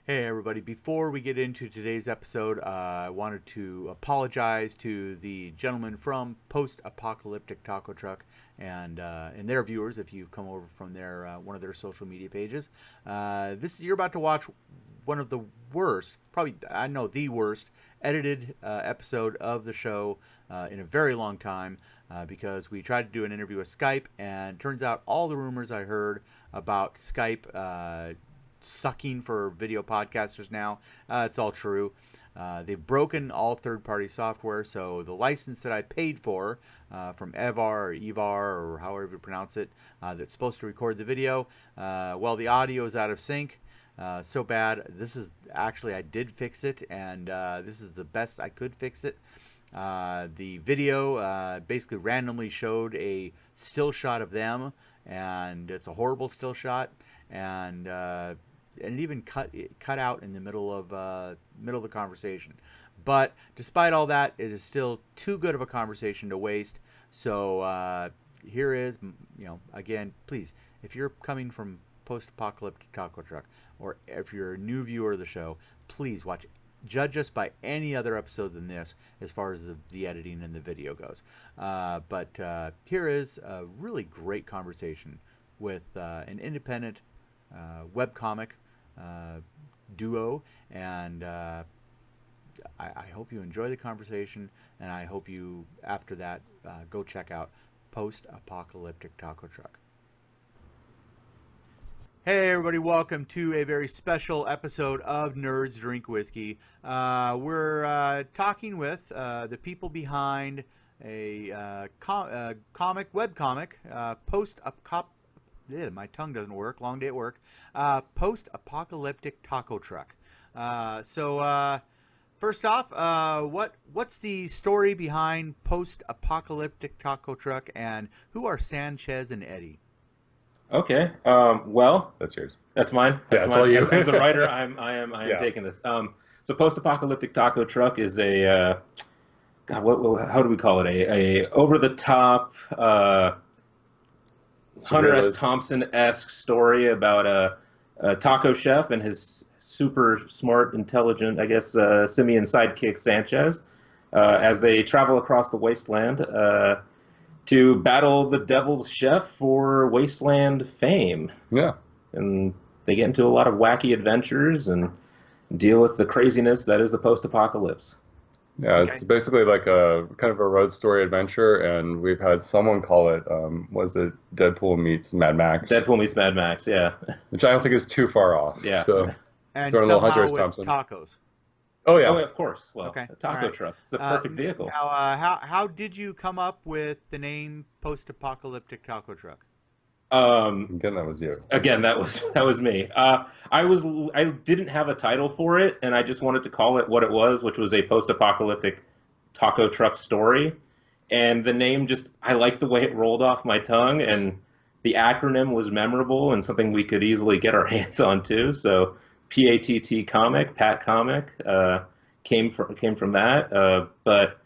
Hey everybody, before we get into today's episode, I wanted to apologize to the gentleman from Post-Apocalyptic Taco Truck and their viewers if you've come over from their one of their social media pages. You're about to watch one of the worst, probably I know the worst, edited episode of the show in a very long time because we tried to do an interview with Skype, and turns out all the rumors I heard about Skype sucking for video podcasters now, it's all true. They've broken all third-party software, so the license that I paid for from Evar or Evar or however you pronounce it, that's supposed to record the video, well, the audio is out of sync. So bad. This is actually, I did fix it, and this is the best I could fix it. The video basically randomly showed a still shot of them, and it's a horrible still shot, and it even cut out in the middle of the conversation. But despite all that, it is still too good of a conversation to waste. So here is, again, please, if you're coming from Post-Apocalyptic Taco Truck, or if you're a new viewer of the show, please judge us by any other episode than this as far as the editing and the video goes. But here is a really great conversation with an independent webcomic duo, and I hope you enjoy the conversation, and I hope you, after that, go check out Post-Apocalyptic Taco Truck. Hey everybody, welcome to a very special episode of Nerds Drink Whiskey. We're talking with the people behind a webcomic, my tongue doesn't work, long day at work, Post-Apocalyptic Taco Truck. First off, what's the story behind Post-Apocalyptic Taco Truck, and who are Sanchez and Eddie? Okay. Well, that's yours. That's mine. That's mine. All you. As the writer, I am taking this. So Post-Apocalyptic Taco Truck is a how do we call it? A over the top Hunter S. Thompson-esque story about a taco chef and his super smart, intelligent, I guess, simian sidekick Sanchez, as they travel across the wasteland to battle the devil's chef for wasteland fame. Yeah. And they get into a lot of wacky adventures and deal with the craziness that is the post-apocalypse. Yeah, it's basically like a kind of a road story adventure, and we've had someone call it, was it Deadpool meets Mad Max? Deadpool meets Mad Max, yeah. Which I don't think is too far off. Yeah. So, and throwing a little Hunter S. with Thompson. tacos. Oh, yeah. Oh, of course. Well, okay. A taco truck. It's the perfect vehicle. Now, how did you come up with the name Post-Apocalyptic Taco Truck? Again, that was you. Again, that was me. I didn't have a title for it, and I just wanted to call it what it was, which was a post-apocalyptic taco truck story. And the name I liked the way it rolled off my tongue, and the acronym was memorable and something we could easily get our hands on too. So PATT comic, Patt comic, came from that. But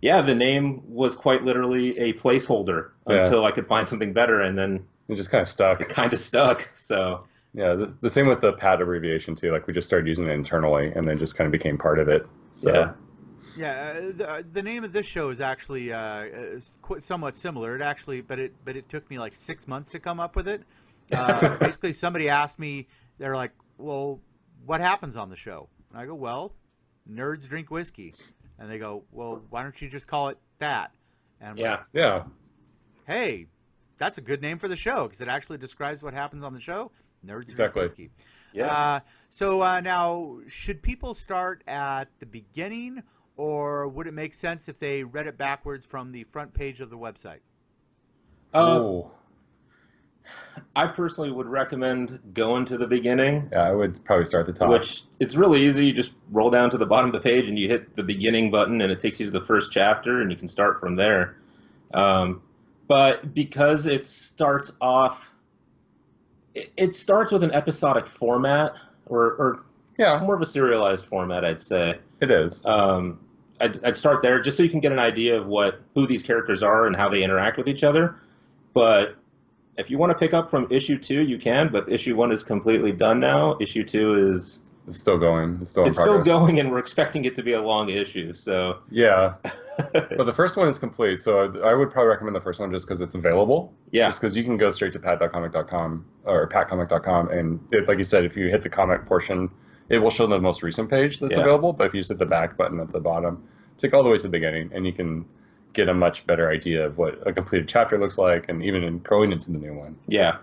yeah, the name was quite literally a placeholder until I could find something better, and then it just kind of stuck. It kind of stuck. So yeah, the same with the Patt abbreviation too. Like we just started using it internally, and then just kind of became part of it. So. Yeah, the name of this show is actually somewhat similar. But it took me like 6 months to come up with it. Basically, somebody asked me, they're like, "Well, what happens on the show?" And I go, "Well, nerds drink whiskey." And they go, "Well, why don't you just call it that?" And I'm like, yeah. Hey, that's a good name for the show because it actually describes what happens on the show. Nerds drink whiskey. Yeah. So now, should people start at the beginning, or would it make sense if they read it backwards from the front page of the website? I personally would recommend going to the beginning. Yeah, I would probably start at the top. Which, it's really easy. You just roll down to the bottom of the page and you hit the beginning button and it takes you to the first chapter and you can start from there. But because it starts off, it starts with an episodic format or more of a serialized format, I'd say. It is. I'd start there just so you can get an idea of who these characters are and how they interact with each other. But if you want to pick up from issue 2, you can, but issue 1 is completely done now. Issue 2 is It's still going. It's still in It's still progress. going, and we're expecting it to be a long issue. So Yeah. But the first one is complete, so I would probably recommend the first one just because it's available. Yeah. Just because you can go straight to pat.comic.com or patcomic.com, and like you said, if you hit the comic portion, it will show the most recent page that's available. But if you just hit the back button at the bottom, take all the way to the beginning, and you can get a much better idea of what a completed chapter looks like, and even going into the new one. Yeah.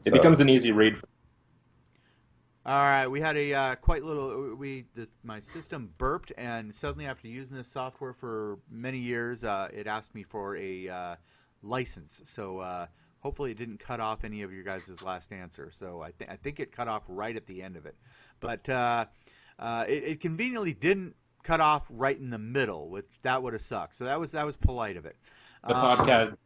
It becomes an easy read. All right, we had a quite little. My system burped, and suddenly, after using this software for many years, it asked me for a license. So hopefully, it didn't cut off any of your guys' last answer. So I think it cut off right at the end of it, but it conveniently didn't cut off right in the middle, which that would have sucked. So that was polite of it. The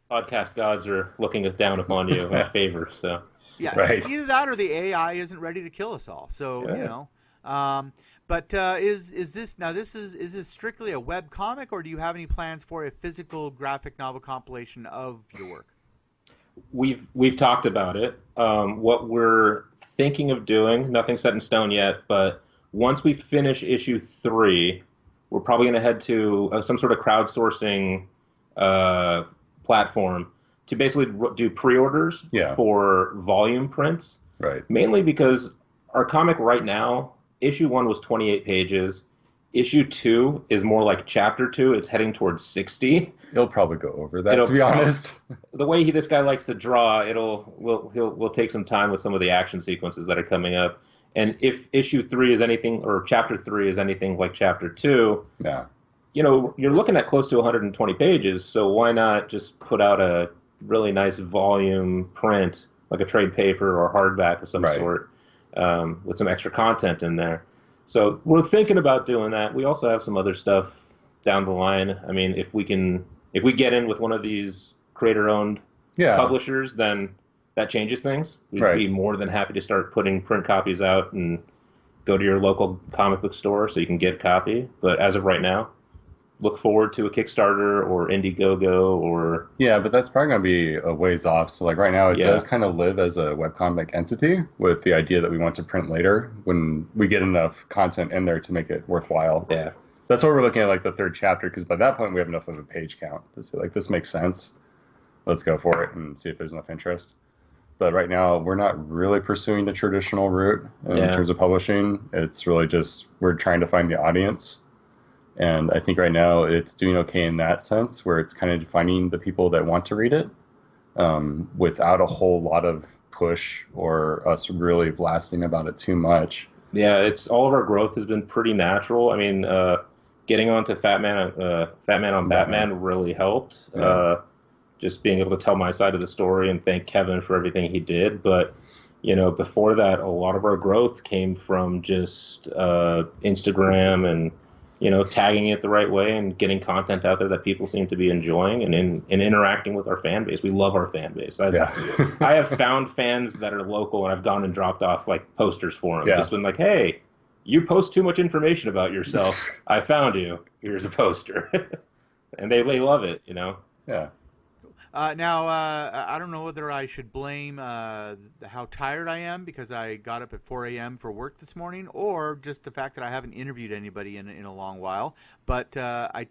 podcast gods are looking down upon you in favor. So. Yeah, right. Either that or the AI isn't ready to kill us all. So but is this now? Is this strictly a web comic, or do you have any plans for a physical graphic novel compilation of your work? We've talked about it. What we're thinking of doing, nothing set in stone yet, but once we finish issue 3, we're probably going to head to some sort of crowdsourcing platform to basically do pre-orders for volume prints. Right. Mainly because our comic right now, issue 1 was 28 pages. Issue 2 is more like chapter 2. It's heading towards 60. He'll probably go over that, to be honest. The way this guy likes to draw, we'll take some time with some of the action sequences that are coming up. And if issue 3 is anything, or chapter 3 is anything like chapter 2, you're looking at close to 120 pages. So why not just put out a really nice volume print, like a trade paper or hardback of some sort, with some extra content in there. So we're thinking about doing that. We also have some other stuff down the line. I mean, if we get in with one of these creator-owned publishers, then that changes things. We'd be more than happy to start putting print copies out and go to your local comic book store so you can get a copy. But as of right now, look forward to a Kickstarter or Indiegogo or... Yeah, but that's probably going to be a ways off. So like right now, it does kind of live as a webcomic entity with the idea that we want to print later when we get enough content in there to make it worthwhile. Yeah. That's why we're looking at like the 3rd chapter, because by that point we have enough of a page count to say like, this makes sense. Let's go for it and see if there's enough interest. But right now, we're not really pursuing the traditional route in terms of publishing. It's really just we're trying to find the audience. And I think right now it's doing okay in that sense, where it's kind of finding the people that want to read it without a whole lot of push or us really blasting about it too much. Yeah, all of our growth has been pretty natural. I mean, getting onto Fat Man on Batman really helped. Yeah. Just being able to tell my side of the story and thank Kevin for everything he did. But, before that, a lot of our growth came from just Instagram and, tagging it the right way and getting content out there that people seem to be enjoying and interacting with our fan base. We love our fan base. I have found fans that are local, and I've gone and dropped off like posters for them. Just been like, hey, you post too much information about yourself. I found you. Here's a poster. And they love it, Yeah. Now, I don't know whether I should blame how tired I am because I got up at 4 a.m. for work this morning, or just the fact that I haven't interviewed anybody in a long while. But I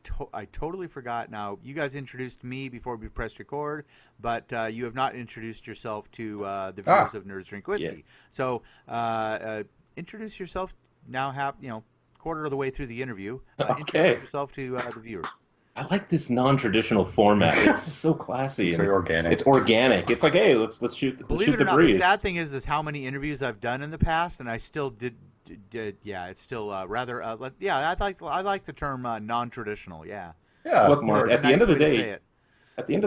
totally forgot. Now, you guys introduced me before we pressed record, but you have not introduced yourself to the viewers of Nerds Drink Whiskey. Yeah. So introduce yourself now. Quarter of the way through the interview. Introduce yourself to the viewers. I like this non-traditional format. It's so classy. It's very organic. It's organic. It's like, hey, let's shoot the breeze. Believe it or not, the sad thing is how many interviews I've done in the past, and I still did. It's still rather. I like the term non-traditional. Yeah. Yeah. Look, Mark. At the end of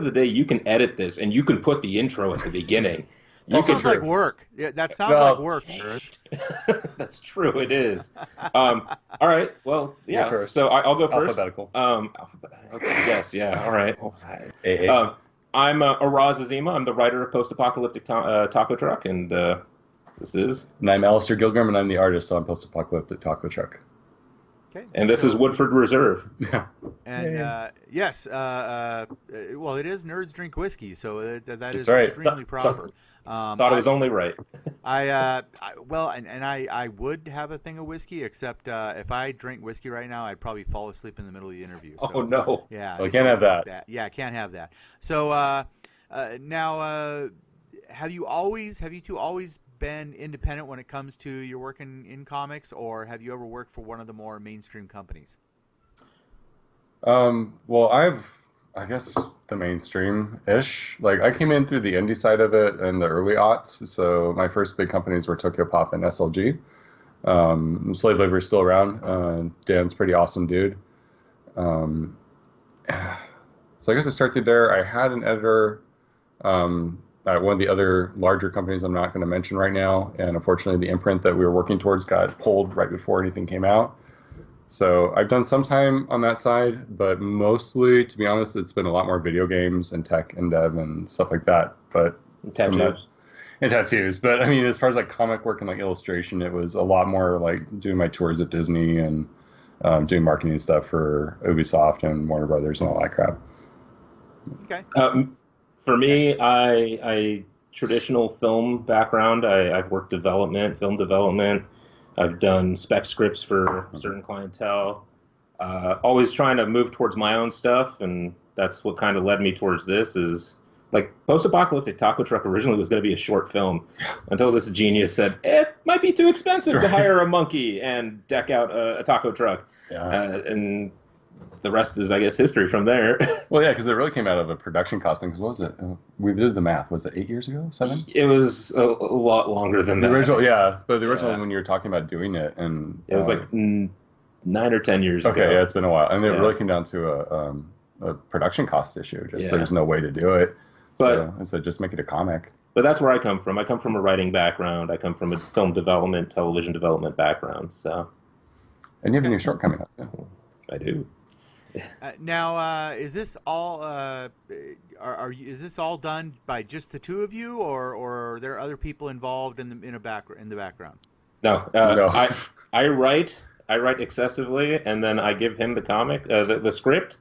the day, you can edit this, and you can put the intro at the beginning. That sounds like work. Yeah, that sounds like work, Chris. That's true. It is. All right. Well, yeah. So I'll go first. Alphabetical. Yes. Yeah. All right. I'm Araz Azima. I'm the writer of Post-Apocalyptic Taco Truck, and this is. And I'm Alistair Gilgrim, and I'm the artist on Post-Apocalyptic Taco Truck. Okay. And this is Woodford Reserve. And yes, well, it is Nerds Drink Whiskey, so that is extremely proper. Thought it was only right. I would have a thing of whiskey, except if I drink whiskey right now, I'd probably fall asleep in the middle of the interview. So, Oh no. yeah, Well, can't have that. Yeah, I can't have that. So now, have you two always been independent when it comes to your work in comics, or have you ever worked for one of the more mainstream companies? Well, I guess the mainstream-ish. Like I came in through the indie side of it in the early aughts. So my first big companies were Tokyo Pop and SLG. Slave Labor is still around. Dan's pretty awesome dude. Um, so I guess I started there. I had an editor at one of the other larger companies I'm not going to mention right now. And unfortunately, the imprint that we were working towards got pulled right before anything came out. So I've done some time on that side, but mostly, to be honest, it's been a lot more video games and tech and dev and stuff like that. But Tattoos. And tattoos. But I mean, as far as like comic work and like illustration, it was a lot more like doing my tours at Disney and doing marketing stuff for Ubisoft and Warner Brothers and all that crap. Okay. For me, I traditional film background. I've worked film development. I've done spec scripts for certain clientele. Always trying to move towards my own stuff, and that's what kind of led me towards this. Is like Post-Apocalyptic Taco Truck originally was going to be a short film, until this genius said it might be too expensive to hire a monkey and deck out a taco truck, and the rest is, I guess, history from there. Well, yeah, because it really came out of a production costing. Because what was it? We did the math. Was it 8 years ago? 7? It was a lot longer than The that. original, yeah. But the original, when you were talking about doing it, and it was like 9 or 10 years ago. Okay, yeah, it's been a while, and it really came down to a production cost issue. Just there's no way to do it. So just make it a comic. But that's where I come from. I come from a writing background. I come from a film development, television development background. So. And you have a new short coming out too. I do. Now, is this all? Is this all done by just the two of you, or are there other people involved in the background? No, no. I write excessively, and then I give him the comic, the script,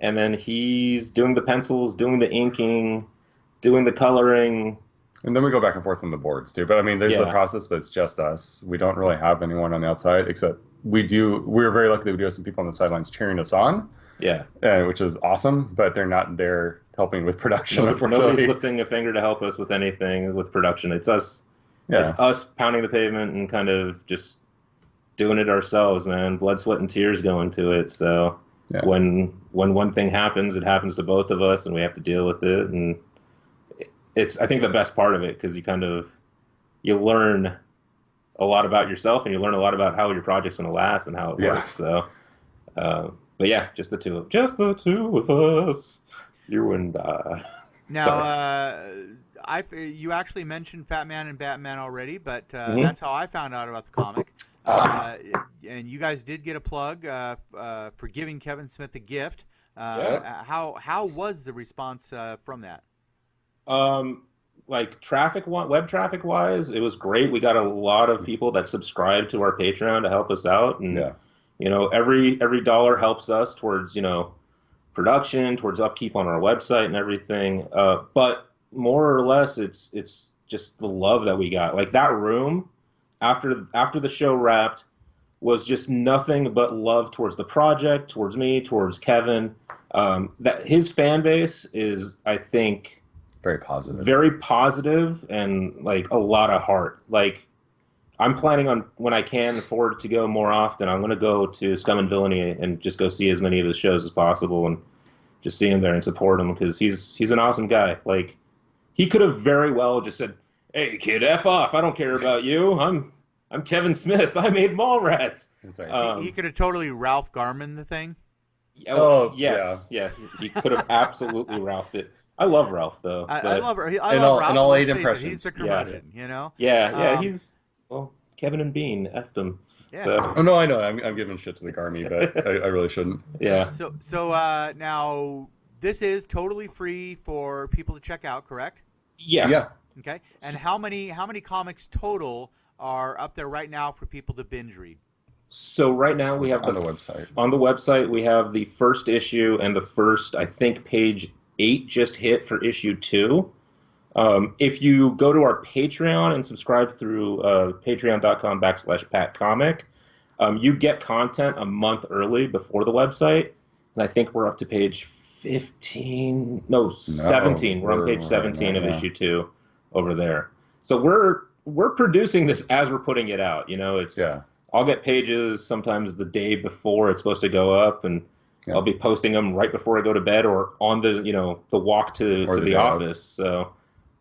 and then he's doing the pencils, doing the inking, doing the coloring. And then we go back and forth on the boards too. But I mean, there's the process, but it's just us. We don't really have anyone on the outside, except we're very lucky that we do have some people on the sidelines cheering us on. Yeah. Which is awesome, but they're not there helping with production, unfortunately. Nobody's lifting a finger to help us with anything with production. It's us. Yeah. It's us pounding the pavement and kind of just doing it ourselves, man. Blood, sweat, and tears go into it. So when one thing happens, it happens to both of us, and we have to deal with it. And it's, I think, the best part of it, because you learn a lot about yourself, and you learn a lot about how your project's going to last and how it works. So, but yeah, just the two of us, you and I. Now, you actually mentioned Fat Man and Batman already, but that's how I found out about the comic. And you guys did get a plug for giving Kevin Smith a gift. How was the response from that? Like web traffic wise, it was great. We got a lot of people that subscribed to our Patreon to help us out, and every dollar helps us towards production, towards upkeep on our website and everything. But more or less, it's just the love that we got. Like that room after the show wrapped was just nothing but love towards the project, towards me, towards Kevin. That his fan base is, I think, very positive, and like a lot of heart. Like I'm planning on, when I can afford to go more often, I'm going to go to Scum and Villainy and just go see as many of his shows as possible and just see him there and support him, because he's an awesome guy. Like he could have very well just said, "Hey kid, F off. I don't care about you. I'm Kevin Smith. I made Mallrats." That's right. He could have totally Ralph Garman the thing. Yeah. He could have absolutely Ralphed it. I love Ralph though. I love Ralph. In all 8 impressions. He's the curmudgeon, Yeah, he's Kevin and Bean effed him. Yeah. So. Oh no, I know. I'm giving shit to the army, but I really shouldn't. Yeah. So now this is totally free for people to check out, correct? Yeah. Okay. And how many comics total are up there right now for people to binge read? So right now we have on the website. On the website we have the first issue and the first, I think, page 8 just hit for issue 2. If you go to our Patreon and subscribe through patreon.com/PattComic, you get content a month early before the website. And I think we're up to page 15, no, 17. We're on page 17 of issue 2 over there. So we're producing this as we're putting it out. You know, I'll get pages sometimes the day before it's supposed to go up, and I'll be posting them right before I go to bed or on the the walk to the office. So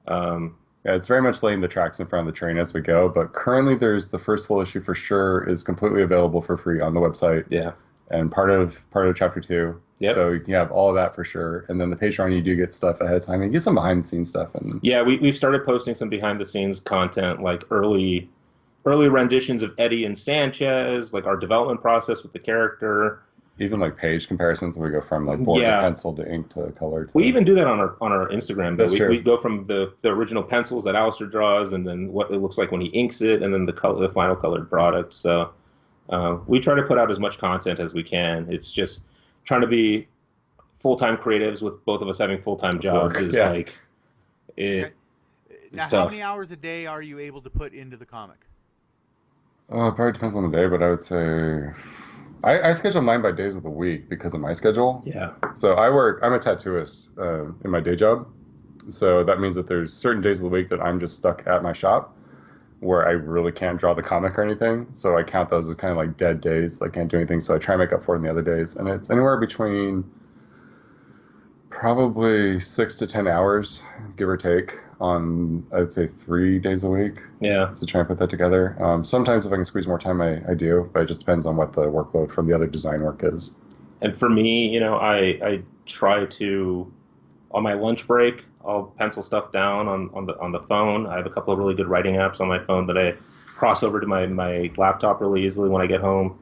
yeah, it's very much laying the tracks in front of the train as we go. But currently, there's the first full issue for sure is completely available for free on the website. Yeah, and part of chapter 2. Yep. So you have all of that for sure. And then the Patreon, you do get stuff ahead of time. And you get some behind the scenes stuff. And yeah, we've started posting some behind the scenes content, like early renditions of Eddie and Sanchez, like our development process with the character. Even like page comparisons, we go from like board to pencil to ink to color. We even do that on our Instagram. That's true. We go from the original pencils that Alistair draws, and then what it looks like when he inks it, and then the final colored product. So we try to put out as much content as we can. It's just trying to be full-time creatives with both of us having full-time jobs is like it. Now, how many hours a day are you able to put into the comic? It probably depends on the day, but I would say I schedule mine by days of the week because of my schedule. Yeah. So I'm a tattooist in my day job. So that means that there's certain days of the week that I'm just stuck at my shop where I really can't draw the comic or anything. So I count those as kind of like dead days. I can't do anything. So I try and make up for it in the other days. And it's anywhere between probably 6 to 10 hours, give or take, on, I'd say 3 days a week. Yeah. To try and put that together. Sometimes if I can squeeze more time, I do. But it just depends on what the workload from the other design work is. And for me, I try to, on my lunch break, I'll pencil stuff down on the phone. I have a couple of really good writing apps on my phone that I cross over to my laptop really easily when I get home.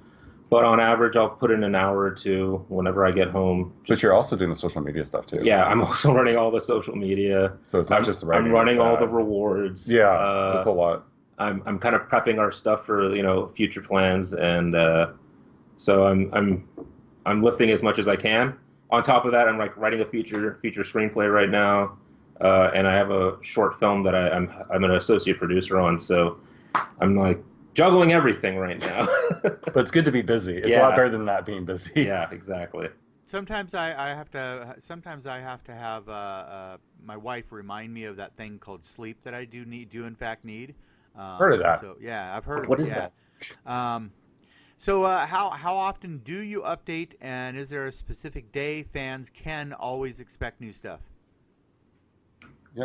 But on average, I'll put in an hour or two whenever I get home. But you're also doing the social media stuff too. Yeah, I'm also running all the social media. So it's not just the writing. I'm running all the rewards. Yeah, that's a lot. I'm kind of prepping our stuff for future plans, and so I'm lifting as much as I can. On top of that, I'm like writing a feature screenplay right now. And I have a short film that I'm an associate producer on, so I'm like juggling everything right now. But it's good to be busy. It's a lot better than not being busy. Yeah, exactly. Sometimes I have to have my wife remind me of that thing called sleep that I do in fact need. Heard of that? So yeah, I've heard of it. What is that? So how often do you update, and is there a specific day fans can always expect new stuff?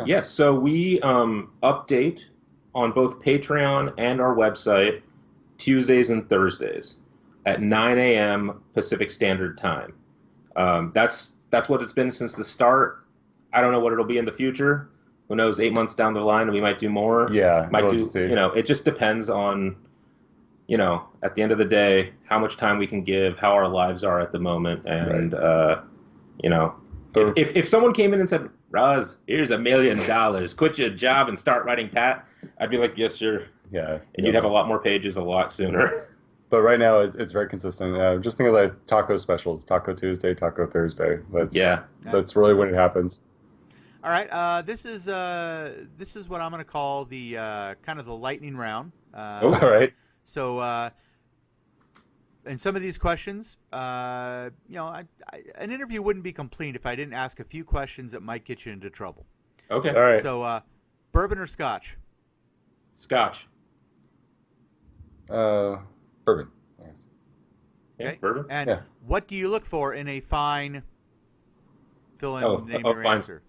Yeah, so we update on both Patreon and our website Tuesdays and Thursdays at 9 a.m. Pacific Standard Time. That's what it's been since the start. I don't know what it'll be in the future. Who knows? 8 months down the line, we might do more. Yeah, might do. It just depends on, at the end of the day, how much time we can give, how our lives are at the moment, and if someone came in and said, Roz, here's $1 million. Quit your job and start writing Pat. I'd be like, yes, sir. Yeah. And you'd have a lot more pages a lot sooner. But right now, it's very consistent. Just think of like taco specials: Taco Tuesday, Taco Thursday. That's really when it happens. All right. This is what I'm going to call the kind of the lightning round. All right. So. And some of these questions, an interview wouldn't be complete if I didn't ask a few questions that might get you into trouble. Okay. All right. So, bourbon or scotch? Scotch. Bourbon. Yes. Yeah, Okay. bourbon. And what do you look for in a fine? Fill in name your fine. answer.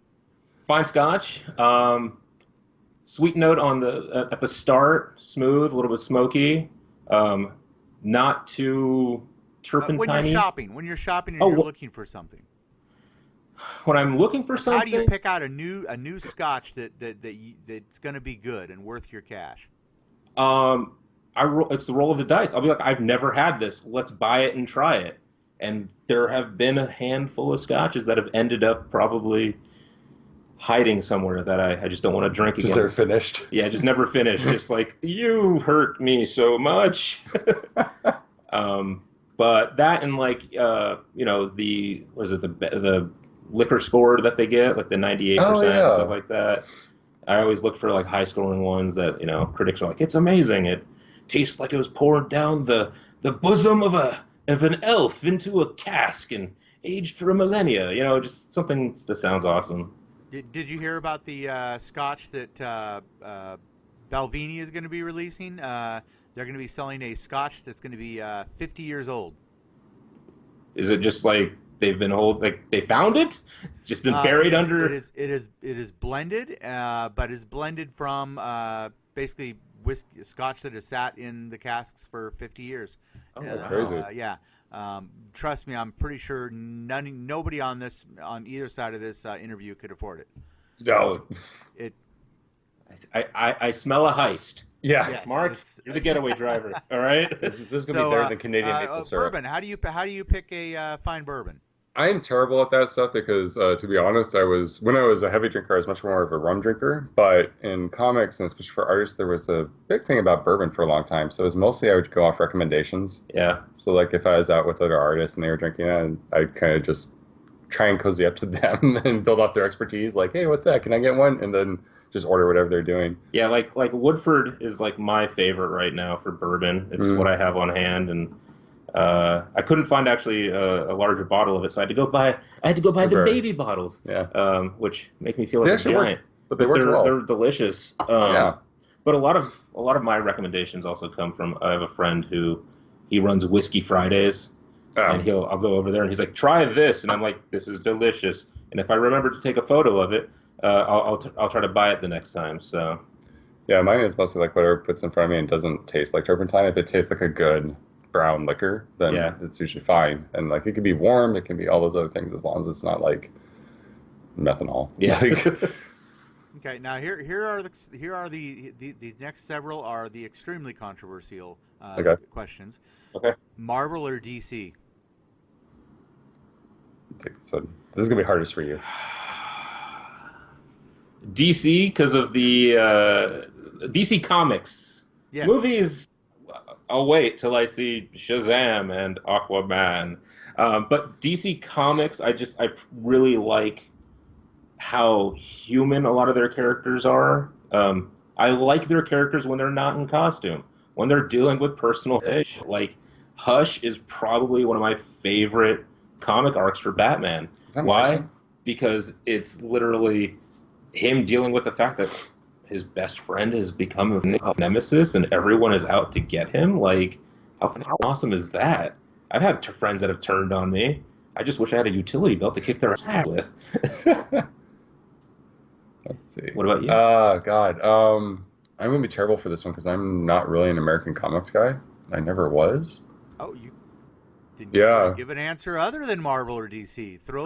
Fine scotch. Sweet note on at the start, smooth, a little bit smoky. Not too turpentine-y. When you're shopping and you're looking for something. When I'm looking for something. How do you pick out a new scotch that's going to be good and worth your cash? It's the roll of the dice. I'll be like, I've never had this. Let's buy it and try it. And there have been a handful of scotches that have ended up probably hiding somewhere that I just don't want to drink again. Just never finished. Yeah, just never finished. Just like, you hurt me so much. But that and like, the liquor score that they get, like the 98% and stuff like that. I always look for like high-scoring ones that critics are like, it's amazing. It tastes like it was poured down the bosom of an elf into a cask and aged for a millennia. Just something that sounds awesome. Did you hear about the scotch that Balvenie is going to be releasing? They're going to be selling a scotch that's going to be 50 years old. Is it just like they've been like they found it? It's just been buried under. It is blended, but is blended from basically whiskey, scotch that has sat in the casks for 50 years. Oh, crazy! Yeah. Trust me, I'm pretty sure nobody on either side of this interview could afford it. No. I smell a heist. Yeah, yes, Mark, you're the getaway driver. All right. This is gonna be better than Canadian maple syrup. Bourbon. How do you pick a fine bourbon? I am terrible at that stuff because, to be honest, when I was a heavy drinker, I was much more of a rum drinker. But in comics, and especially for artists, there was a big thing about bourbon for a long time. So it was mostly I would go off recommendations. Yeah. So like if I was out with other artists and they were drinking it, I'd kind of just try and cozy up to them and build off their expertise. Like, hey, what's that? Can I get one? And then just order whatever they're doing. Yeah, like Woodford is like my favorite right now for bourbon. It's what I have on hand, and I couldn't find actually a larger bottle of it, so I had to go buy the baby bottles. Yeah. Which make me feel like a giant. But they work well. They're delicious. Yeah. But a lot of my recommendations also come from, I have a friend who he runs Whiskey Fridays, and I'll go over there and he's like, try this, and I'm like, this is delicious. And if I remember to take a photo of it, I'll try to buy it the next time. So. Yeah, mine is mostly like whatever puts in front of me and doesn't taste like turpentine. If it tastes like a good brown liquor, then it's usually fine. And like it can be warm, it can be all those other things as long as it's not like methanol. Yeah. Okay, now here are the next several are the extremely controversial questions. Okay. Marvel or DC? So this is gonna be hardest for you. DC because of the DC Comics. Yes. Movies, I'll wait till I see Shazam and Aquaman. But DC Comics, I really like how human a lot of their characters are. I like their characters when they're not in costume, when they're dealing with personal issues. Like Hush is probably one of my favorite comic arcs for Batman. Why? Because it's literally him dealing with the fact that his best friend has become a nemesis and everyone is out to get him. Like, how awesome is that? I've had friends that have turned on me. I just wish I had a utility belt to kick their ass with. Let's see. What about you? God. I'm going to be terrible for this one because I'm not really an American comics guy. I never was. Oh, you didn't give an answer other than Marvel or DC. Throw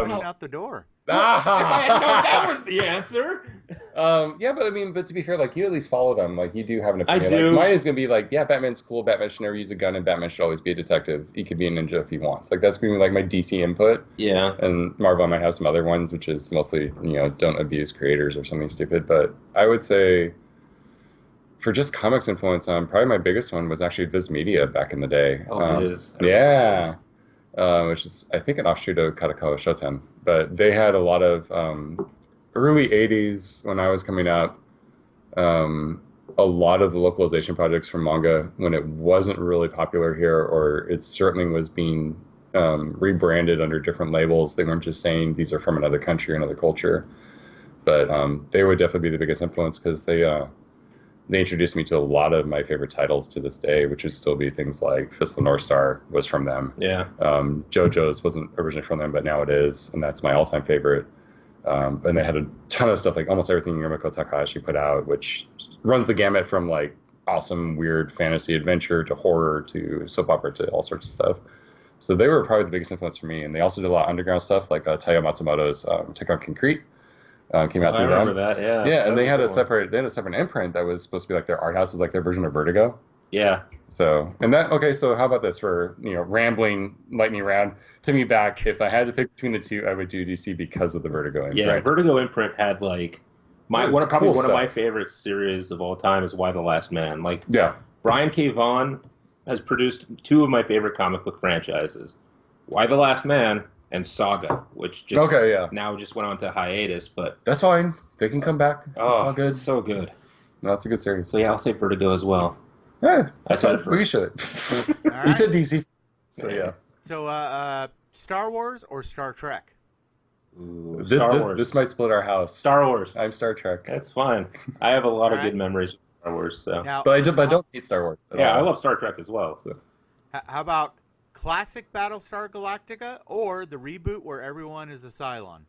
that out the door. If I had known that was the answer. But to be fair, like you at least follow them. Like you do have an opinion. I do. Like, mine is gonna be like, yeah, Batman's cool. Batman should never use a gun, and Batman should always be a detective. He could be a ninja if he wants. Like that's gonna be like my DC input. Yeah. And Marvel might have some other ones, which is mostly don't abuse creators or something stupid. But I would say, for just comics influence, probably my biggest one was actually Viz Media back in the day. Oh, it is. Yeah. Which is, I think, an offshoot of Katakawa Shoten. But they had a lot of early 80s when I was coming up, a lot of the localization projects from manga when it wasn't really popular here, or it certainly was being rebranded under different labels. They weren't just saying these are from another country or another culture. But they would definitely be the biggest influence because they introduced me to a lot of my favorite titles to this day, which would still be things like Fist of the North Star was from them. Yeah. JoJo's wasn't originally from them, but now it is, and that's my all-time favorite. And they had a ton of stuff, like almost everything Yumiko Takahashi put out, which runs the gamut from like awesome, weird fantasy adventure to horror to soap opera to all sorts of stuff. So they were probably the biggest influence for me. And they also did a lot of underground stuff, like Taiyo Matsumoto's Take on Concrete. Came out through them. I remember that, yeah. Yeah, and they had a separate imprint that was supposed to be like their art house, is like their version of Vertigo. Yeah. So how about this for rambling lightning round? To me back, if I had to pick between the two, I would do DC because of the Vertigo imprint. Yeah, Vertigo imprint had like one of my favorite series of all time is Why the Last Man. Like Brian K. Vaughan has produced two of my favorite comic book franchises. Why the Last Man and Saga, which just now just went on to hiatus, but that's fine. They can come back. It's all good. So good. No, it's a good series. So yeah, I'll say Vertigo as well. Yeah, I said it we first. should. All You right. said DC. So yeah. So, Star Wars or Star Trek? Ooh, This, Star this, Wars. this might split our house. Star Wars. I'm Star Trek. That's fine. I have a lot of Alright. good memories with Star Wars. So Now, But I don't hate Star Wars at yeah, all. I love Star Trek as well. So how about classic Battlestar Galactica or the reboot where everyone is a Cylon?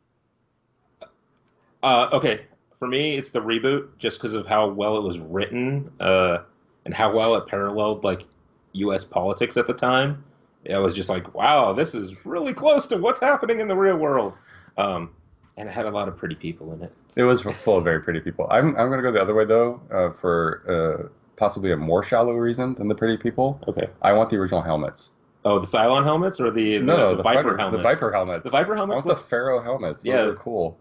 okay, for me, it's the reboot just because of how well it was written and how well it paralleled like U.S. politics at the time. I was just like, wow, this is really close to what's happening in the real world. And it had a lot of pretty people in it. It was full of very pretty people. I'm going to go the other way, though, for possibly a more shallow reason than the pretty people. Okay. I want the original helmets. Oh, the Cylon helmets or the Viper helmets? The Viper helmets. The Viper helmets? I want the Pharaoh helmets. Those are cool.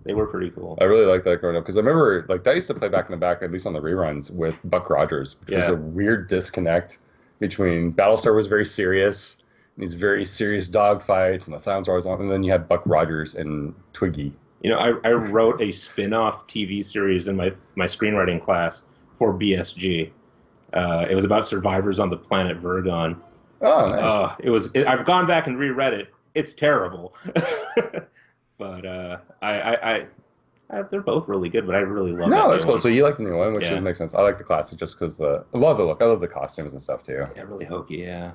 They were pretty cool. I really liked that growing up because I remember like that used to play back in the back, at least on the reruns, with Buck Rogers, which was a weird disconnect between Battlestar was very serious, and these very serious dogfights, and the Cylons were always on, and then you had Buck Rogers and Twiggy. You know, I wrote a spin-off TV series in my screenwriting class for BSG. It was about survivors on the planet Vergon. Oh, nice. I've gone back and reread it. It's terrible. But they're both really good, but I really love No, that that's new cool. one. So you like the new one, which makes sense. I like the classic just because I love the look. I love the costumes and stuff too. Yeah, really hokey, yeah.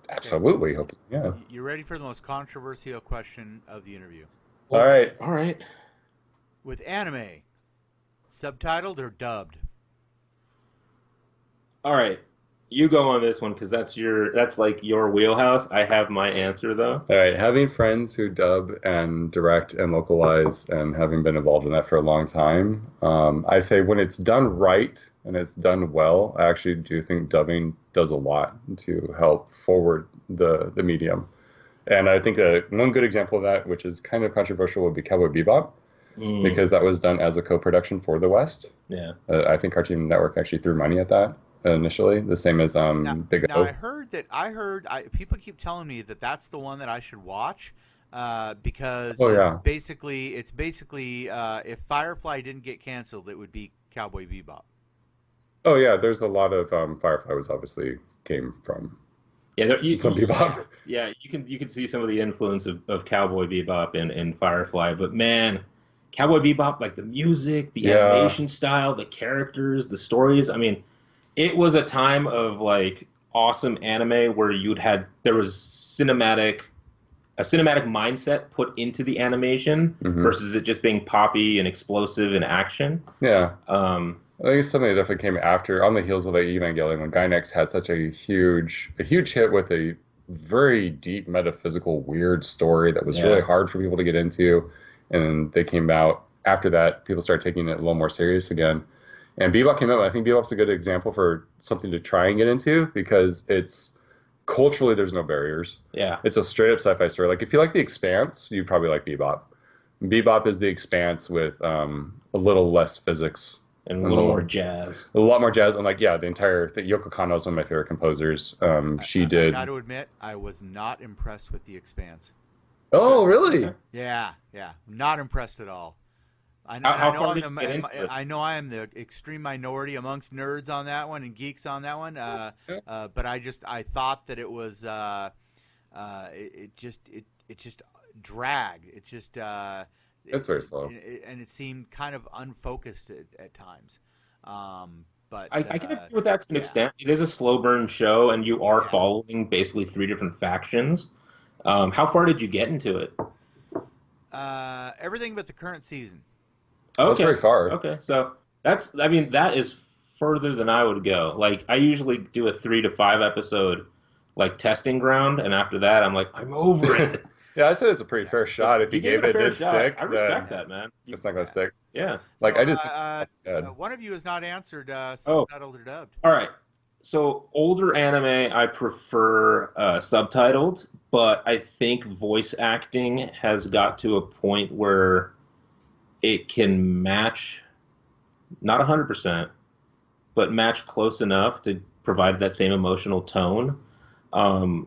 Absolutely hokey, yeah. You ready for the most controversial question of the interview? All right. With anime, subtitled or dubbed? All right. You go on this one because that's like your wheelhouse. I have my answer though. All right, having friends who dub and direct and localize and having been involved in that for a long time, I say when it's done right and it's done well, I actually do think dubbing does a lot to help forward the medium. And I think one good example of that, which is kind of controversial, would be Cowboy Bebop, because that was done as a co-production for the West. Yeah. I think Cartoon Network actually threw money at that initially, the same as Big O. Now people keep telling me that that's the one that I should watch because it's basically if Firefly didn't get canceled, it would be Cowboy Bebop. Oh yeah, there's a lot of Firefly was obviously came from some Bebop. Yeah, you can see some of the influence of Cowboy Bebop in Firefly, but man, Cowboy Bebop, like the music, the animation style, the characters, the stories. I mean, it was a time of like awesome anime where there was a cinematic mindset put into the animation versus it just being poppy and explosive and action. Yeah. I think it's something that definitely came after, on the heels of like Evangelion, when Gainax had such a huge hit with a very deep metaphysical weird story that was really hard for people to get into, and they came out after that. People started taking it a little more serious again. And Bebop came out, and I think Bebop's a good example for something to try and get into because it's culturally there's no barriers. Yeah. It's a straight up sci-fi story. Like if you like The Expanse, you probably like Bebop. Bebop is The Expanse with a little less physics. And a little more jazz. A lot more jazz. And like, Yoko Kanno is one of my favorite composers. I got to admit, I was not impressed with The Expanse. Oh, really? Yeah. Not impressed at all. I know I am the extreme minority amongst nerds on that one and geeks on that one. But I thought that it was it just dragged. It just it's very slow, and it seemed kind of unfocused at times. But I can agree with that to an extent. It is a slow burn show, and you are following basically 3 different factions. How far did you get into it? Everything but the current season. Okay. That's very far. Okay, so that is further than I would go. Like I usually do a 3 to 5 episode like testing ground, and after that I'm like, I'm over it. Yeah, I said it's a pretty fair shot. If you gave it a good stick, I respect that, man. It's not gonna stick. Yeah. Like so, I just one of you has not answered subtitled or dubbed. All right. So older anime, I prefer subtitled, but I think voice acting has got to a point where it can match, not 100%, but match close enough to provide that same emotional tone. I'm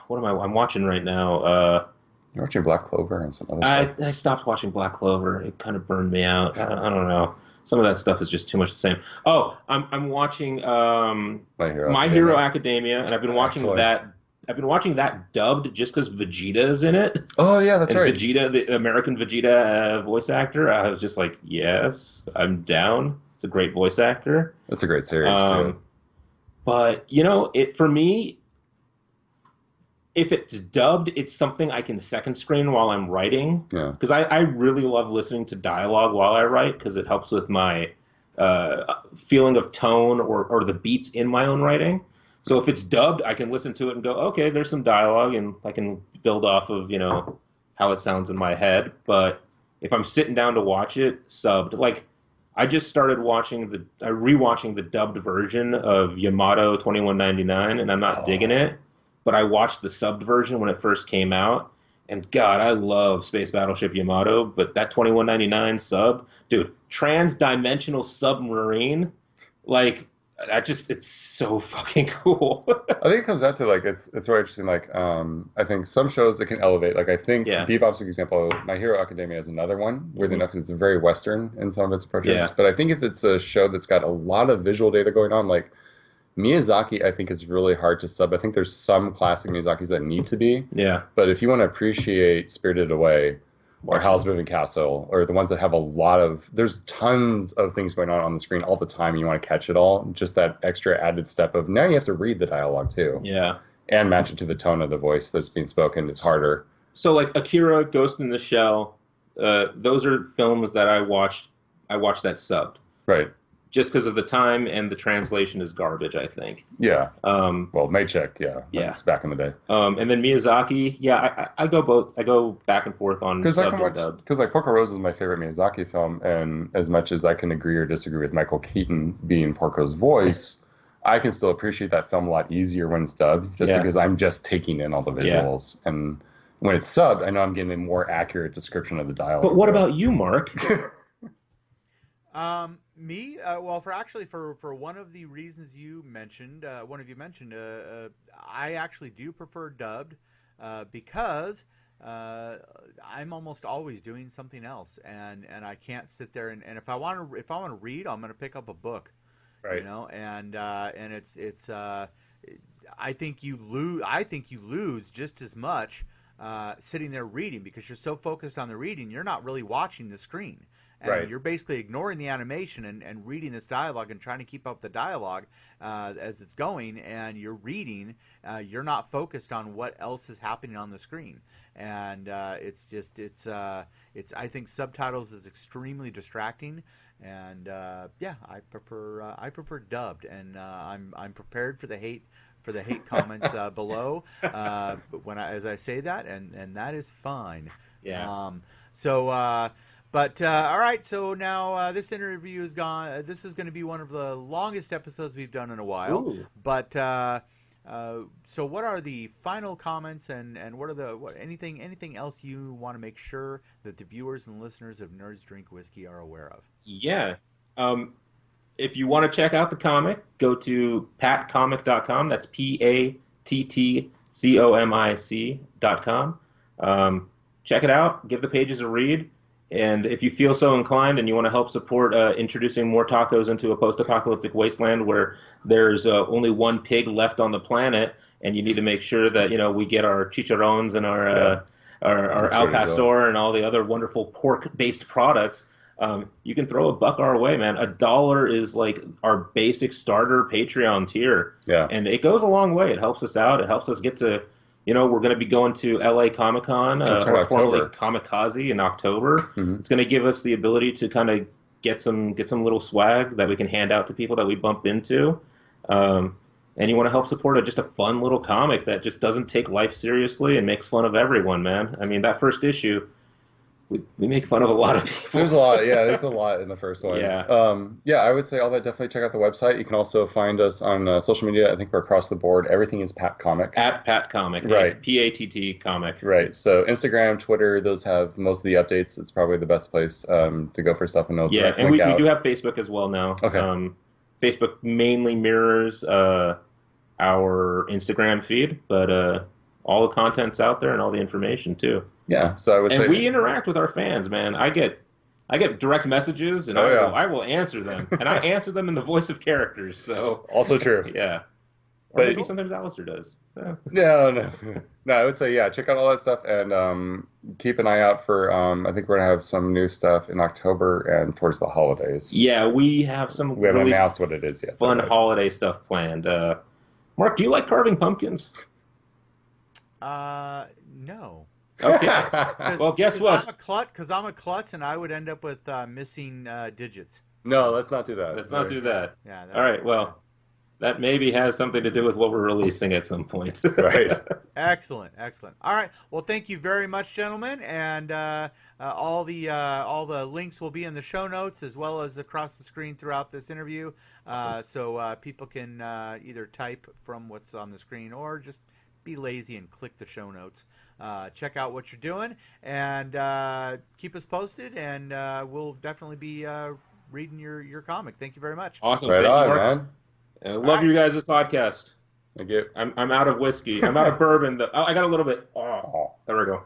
watching right now. You're watching Black Clover and some other stuff. I stopped watching Black Clover. It kind of burned me out. I don't know. Some of that stuff is just too much the same. Oh, I'm watching My Hero Academia, and I've been watching that. I've been watching that dubbed just because Vegeta is in it. Oh yeah, that's right. Vegeta, the American Vegeta voice actor. I was just like, yes, I'm down. It's a great voice actor. That's a great series too. But it for me, if it's dubbed, it's something I can second screen while I'm writing. Yeah. Because I really love listening to dialogue while I write because it helps with my feeling of tone or the beats in my own writing. So if it's dubbed, I can listen to it and go, okay, there's some dialogue, and I can build off of, how it sounds in my head. But if I'm sitting down to watch it subbed, like I just started rewatching the dubbed version of Yamato 2199, and I'm not digging it. But I watched the subbed version when it first came out, and God, I love Space Battleship Yamato, but that 2199 sub, dude, trans-dimensional submarine, like, it's so fucking cool. I think it comes down to, like, it's very interesting, like, I think some shows that can elevate, like, I think Bebop's an example. My Hero Academia is another one, where it's very Western in some of its approaches, but I think if it's a show that's got a lot of visual data going on, like, Miyazaki, I think, is really hard to sub. I think there's some classic Miyazakis that need to be. Yeah. But if you want to appreciate Spirited Away or Howl's Moving Castle, or the ones that have there's tons of things going on the screen all the time, and you want to catch it all, just that extra added step of now you have to read the dialogue too. Yeah. And match it to the tone of the voice that's being spoken. It's harder. So like Akira, Ghost in the Shell, those are films that I watched that subbed. Right. Just because of the time, and the translation is garbage, I think. Yeah. Well, Maycheck, that's back in the day. And then Miyazaki, I go both. I go back and forth on sub and dubbed. Because like Porco Rosso is my favorite Miyazaki film, and as much as I can agree or disagree with Michael Keaton being Porco's voice, I can still appreciate that film a lot easier when it's dubbed, just because I'm just taking in all the visuals. And when it's subbed, I know I'm getting a more accurate description of the dialogue. But what about you, Mark? Me? Well, for one of the reasons you mentioned, I actually do prefer dubbed because I'm almost always doing something else, and I can't sit there and if I want to read, I'm going to pick up a book, right? And it's I think you lose just as much sitting there reading because you're so focused on the reading, you're not really watching the screen. And you're basically ignoring the animation and reading this dialogue and trying to keep up the dialogue as it's going, and you're reading. You're not focused on what else is happening on the screen, and I think subtitles is extremely distracting, and I prefer dubbed, and I'm prepared for the hate comments below as I say that, and that is fine. Yeah. But all right, so now this interview is gone. This is going to be one of the longest episodes we've done in a while. Ooh. But so what are the final comments, and what are anything else you want to make sure that the viewers and listeners of Nerds Drink Whiskey are aware of? Yeah. If you want to check out the comic, go to pattcomic.com. That's PATTCOMIC.com. Check it out. Give the pages a read. And if you feel so inclined and you want to help support introducing more tacos into a post-apocalyptic wasteland where there's only one pig left on the planet, and you need to make sure that we get our chicharrones and our al pastor and all the other wonderful pork-based products, you can throw $1 our way, man. $1 is like our basic starter Patreon tier, and it goes a long way. It helps us out. It helps us get to. We're going to be going to LA Comic Con, or formerly Kamikaze, in October. Mm-hmm. It's going to give us the ability to kind of get some little swag that we can hand out to people that we bump into. And you want to help support just a fun little comic that just doesn't take life seriously and makes fun of everyone, man. I mean, that first issue, we make fun of a lot of people. There's a lot, there's a lot in the first one. I would say all that, definitely check out the website. You can also find us on social media. I think we're across the board. Everything is Patt Comic. At Patt Comic. Right. PATT Comic. Right. So Instagram, Twitter, those have most of the updates. It's probably the best place to go for stuff. And and we do have Facebook as well now. Okay. Facebook mainly mirrors our Instagram feed, but all the content's out there and all the information too. Yeah, so I would say. And we interact with our fans, man. I get direct messages, and I will answer them, and I answer them in the voice of characters. So also true. Yeah. Or But- maybe sometimes Alistair does. Yeah. No, I would say check out all that stuff and keep an eye out for. I think we're gonna have some new stuff in October and towards the holidays. Yeah, we have some. We haven't really announced what it is yet. Fun but- holiday stuff planned. Mark, do you like carving pumpkins? No. Okay. Well, guess what? Because I'm a klutz, and I would end up with missing digits. No, let's not do that. Let's not do that. Yeah. All right. Well, that maybe has something to do with what we're releasing at some point. Right. Excellent. All right. Well, thank you very much, gentlemen, and all the links will be in the show notes as well as across the screen throughout this interview, so people can either type from what's on the screen or just be lazy and click the show notes. Check out what you're doing and keep us posted, and we'll definitely be reading your comic. Thank you very much. Awesome. Right Thank on, you, Mark. man. I love you guys' podcast. Thank you. I'm out of whiskey. I'm out of bourbon. I got a little bit. Oh, there we go.